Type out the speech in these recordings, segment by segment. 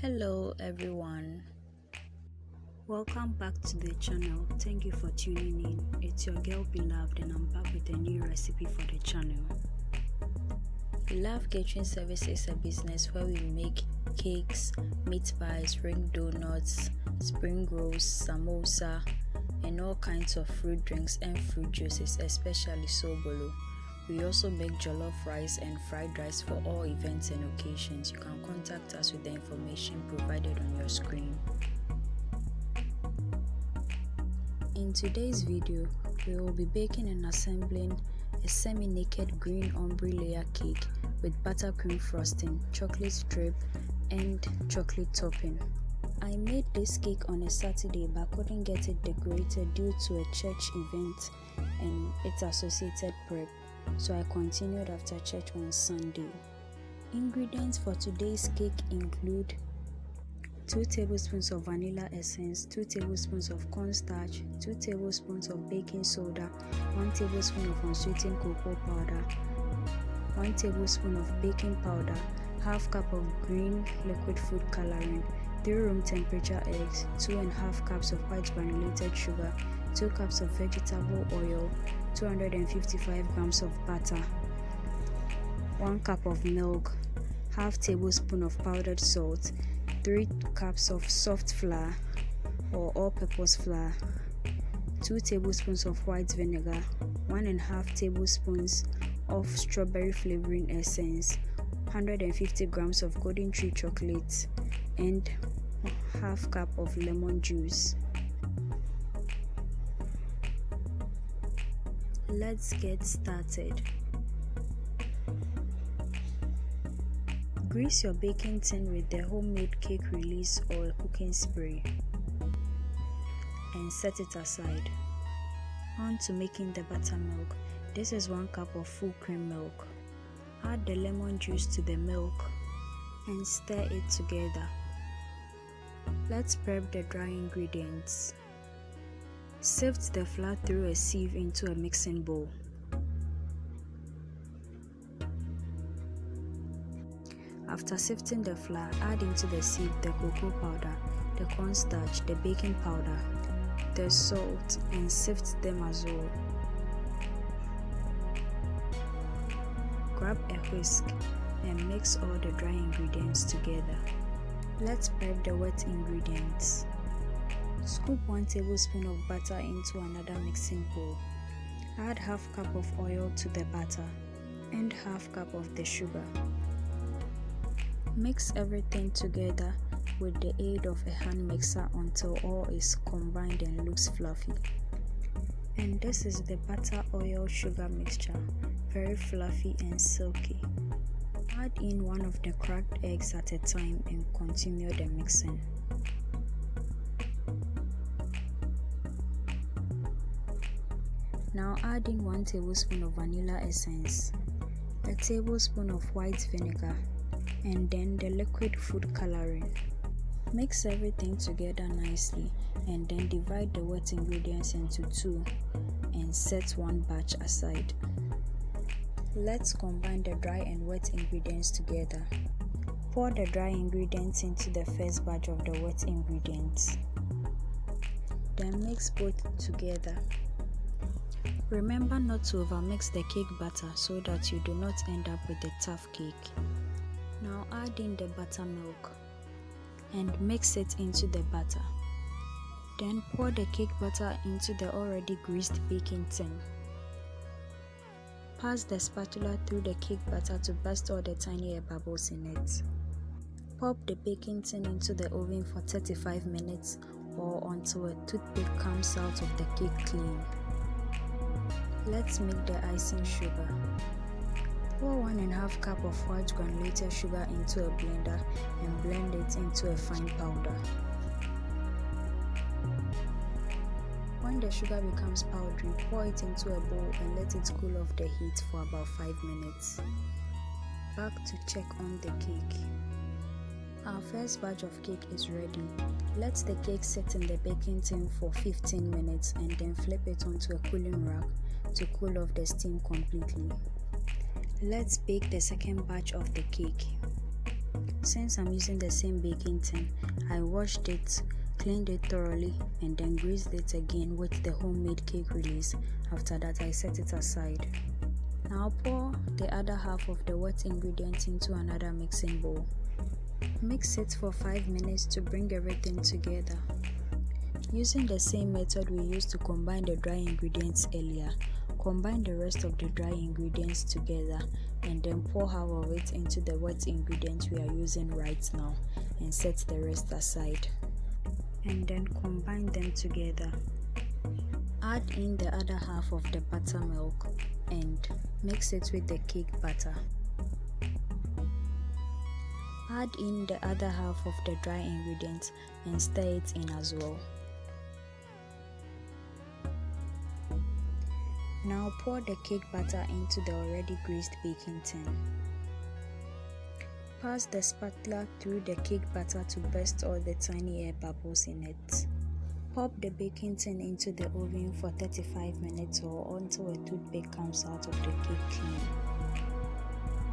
Hello everyone, welcome back to the channel. Thank you for tuning in. It's your girl Beloved and I'm back with a new recipe for the channel. Beloved Catering Service is a business where we make cakes, meat pies, ring donuts, spring rolls, samosa and all kinds of fruit drinks and fruit juices, especially sobolo. We also make jollof rice and fried rice for all events and occasions. You can contact us with the information provided on your screen. In today's video, we will be baking and assembling a semi-naked green ombre layer cake with buttercream frosting, chocolate strip, and chocolate topping. I made this cake on a Saturday but couldn't get it decorated due to a church event and its associated prep. So I continued after church on Sunday. Ingredients for today's cake include 2 tablespoons of vanilla essence, 2 tablespoons of cornstarch, 2 tablespoons of baking soda, 1 tablespoon of unsweetened cocoa powder, 1 tablespoon of baking powder, half cup of green liquid food coloring, 3 room temperature eggs, 2.5 cups of white granulated sugar, 2 cups of vegetable oil, 255 grams of butter, 1 cup of milk, half tablespoon of powdered salt, 3 cups of soft flour or all-purpose flour, 2 tablespoons of white vinegar, 1.5 tablespoons of strawberry flavoring essence, 150 grams of golden tree chocolate, and half cup of lemon juice. Let's get started. Grease your baking tin with the homemade cake release or cooking spray and set it aside. On to making the buttermilk. This is 1 cup of full cream milk. Add the lemon juice to the milk and stir it together. Let's prep the dry ingredients. Sift the flour through a sieve into a mixing bowl. After sifting the flour, add into the sieve the cocoa powder, the cornstarch, the baking powder, the salt, and sift them as well. Grab a whisk and mix all the dry ingredients together. Let's prep the wet ingredients. Scoop 1 tablespoon of butter into another mixing bowl. Add half cup of oil to the butter and half cup of the sugar. Mix everything together with the aid of a hand mixer until all is combined and looks fluffy. And this is the butter, oil, sugar mixture, very fluffy and silky. Add in one of the cracked eggs at a time and continue the mixing. Now add in 1 tablespoon of vanilla essence, a tablespoon of white vinegar, and then the liquid food coloring. Mix everything together nicely and then divide the wet ingredients into 2 and set one batch aside. Let's combine the dry and wet ingredients together. Pour the dry ingredients into the first batch of the wet ingredients. Then mix both together. Remember not to overmix the cake batter so that you do not end up with a tough cake. Now add in the buttermilk and mix it into the batter. Then pour the cake batter into the already greased baking tin. Pass the spatula through the cake batter to burst all the tiny air bubbles in it. Pop the baking tin into the oven for 35 minutes or until a toothpick comes out of the cake clean. Let's make the icing sugar. Pour 1.5 cup of white granulated sugar into a blender and blend it into a fine powder. When the sugar becomes powdery, pour it into a bowl and let it cool off the heat for about 5 minutes. Back to check on the cake. Our first batch of cake is ready. Let the cake sit in the baking tin for 15 minutes and then flip it onto a cooling rack to cool off the steam completely. Let's bake the second batch of the cake. Since I'm using the same baking tin, I washed it, cleaned it thoroughly, and then greased it again with the homemade cake release. After that, I set it aside. Now pour the other half of the wet ingredient into another mixing bowl. Mix it for 5 minutes to bring everything together. Using the same method we used to combine the dry ingredients earlier, combine the rest of the dry ingredients together and then pour half of it into the wet ingredients we are using right now and set the rest aside. And then combine them together. Add in the other half of the buttermilk and mix it with the cake batter. Add in the other half of the dry ingredients and stir it in as well. Now pour the cake batter into the already greased baking tin. Pass the spatula through the cake batter to burst all the tiny air bubbles in it. Pop the baking tin into the oven for 35 minutes or until a toothpick comes out of the cake clean.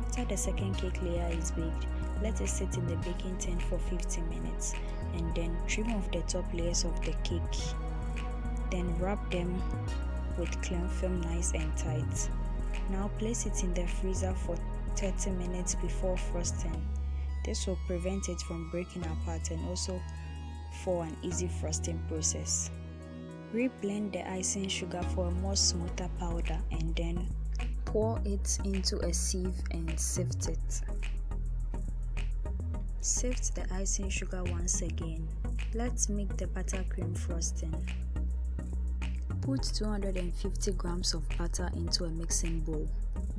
After the second cake layer is baked, let it sit in the baking tin for 15 minutes and then trim off the top layers of the cake. Then wrap them with cling film nice and tight. Now place it in the freezer for 30 minutes before frosting. This will prevent it from breaking apart and also for an easy frosting process. Reblend the icing sugar for a more smoother powder and then pour it into a sieve and sift it. Sift the icing sugar once again. Let's make the buttercream frosting. Put 250 grams of butter into a mixing bowl.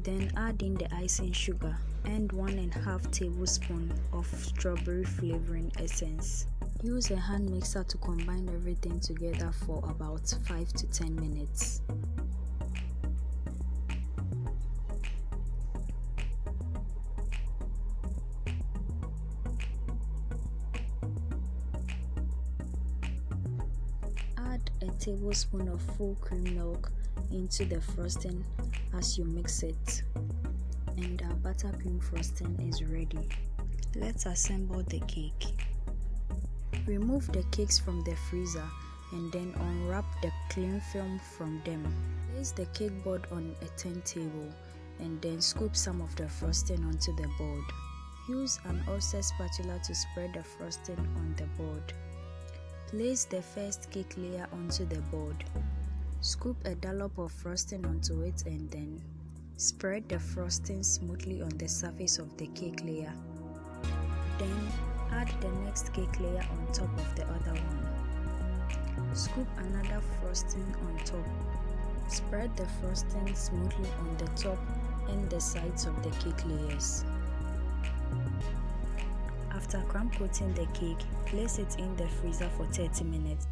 Then add in the icing sugar and 1.5 tablespoons of strawberry flavoring essence. Use a hand mixer to combine everything together for about 5 to 10 minutes. Add a tablespoon of full cream milk into the frosting as you mix it. And our buttercream frosting is ready. Let's assemble the cake. Remove the cakes from the freezer and then unwrap the cling film from them. Place the cake board on a turntable and then scoop some of the frosting onto the board. Use an offset spatula to spread the frosting on the board. Place the first cake layer onto the board. Scoop a dollop of frosting onto it and then spread the frosting smoothly on the surface of the cake layer. Then add the next cake layer on top of the other one. Scoop another frosting on top. Spread the frosting smoothly on the top and the sides of the cake layers. After crumb coating the cake, place it in the freezer for 30 minutes.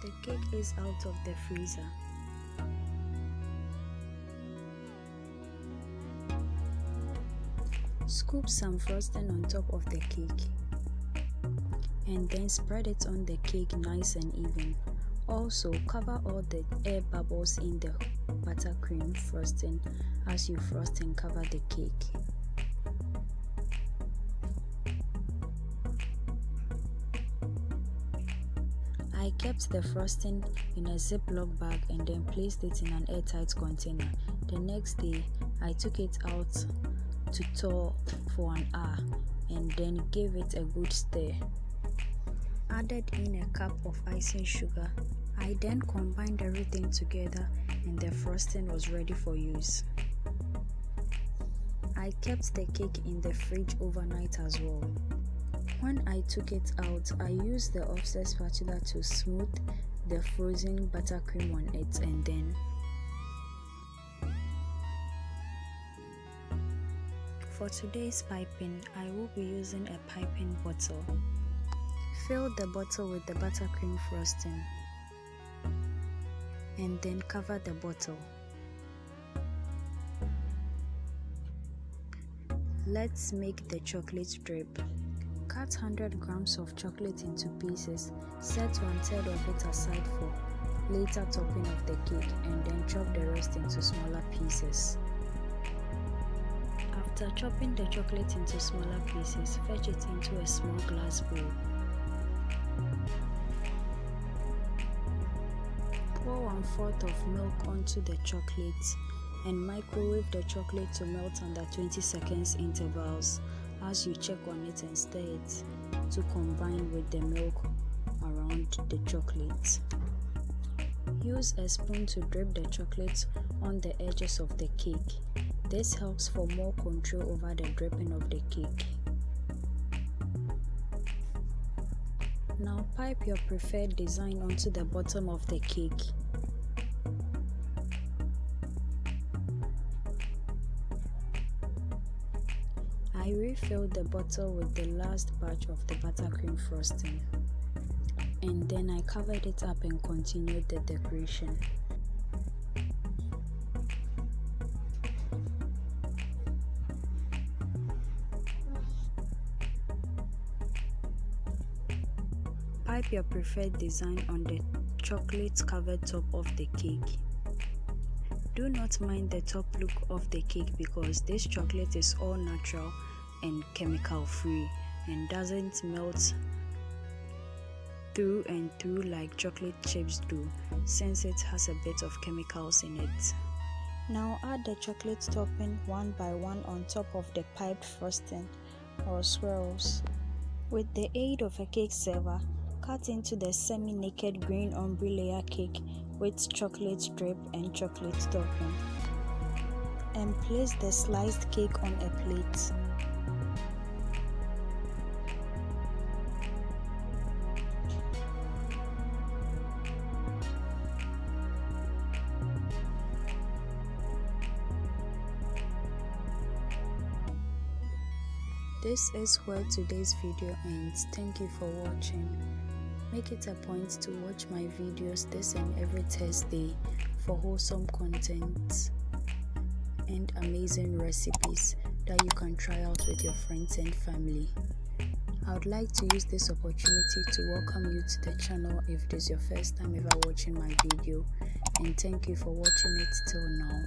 The cake is out of the freezer. Scoop some frosting on top of the cake and then spread it on the cake nice and even. Also, cover all the air bubbles in the buttercream frosting as you frost and cover the cake. I kept the frosting in a Ziploc bag and then placed it in an airtight container. The next day, I took it out to thaw for an hour and then gave it a good stir. Added in a cup of icing sugar. I then combined everything together and the frosting was ready for use. I kept the cake in the fridge overnight as well. When I took it out, I used the offset spatula to smooth the frozen buttercream on it and then for today's piping, I will be using a piping bottle. Fill the bottle with the buttercream frosting and then cover the bottle. Let's make the chocolate drip. Cut 100 grams of chocolate into pieces. Set 1/3 of it aside for later topping of the cake and then chop the rest into smaller pieces. After chopping the chocolate into smaller pieces, fetch it into a small glass bowl. Pour 1/4 of milk onto the chocolate and microwave the chocolate to melt under 20 seconds intervals as you check on it and stir it to combine with the milk around the chocolate. Use a spoon to drip the chocolate on the edges of the cake. This helps for more control over the dripping of the cake. Now pipe your preferred design onto the bottom of the cake. I refilled the bottle with the last batch of the buttercream frosting, and then I covered it up and continued the decoration. Pipe your preferred design on the chocolate covered top of the cake. Do not mind the top look of the cake because this chocolate is all natural and chemical free and doesn't melt through and through like chocolate chips do, since it has a bit of chemicals in it. Now add the chocolate topping one by one on top of the piped frosting or swirls. With the aid of a cake server, cut into the semi-naked green ombre layer cake with chocolate drip and chocolate topping, and place the sliced cake on a plate. This is where today's video ends. Thank you for watching. Make it a point to watch my videos this and every Thursday for wholesome content and amazing recipes that you can try out with your friends and family. I would like to use this opportunity to welcome you to the channel if it is your first time ever watching my video, and thank you for watching it till now.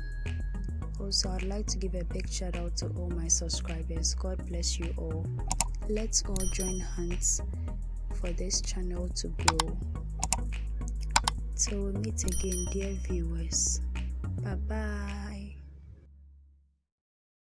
Also, I'd like to give a big shout out to all my subscribers. God bless you all. Let's all join hands for this channel to grow. Till we meet again, dear viewers. Bye bye.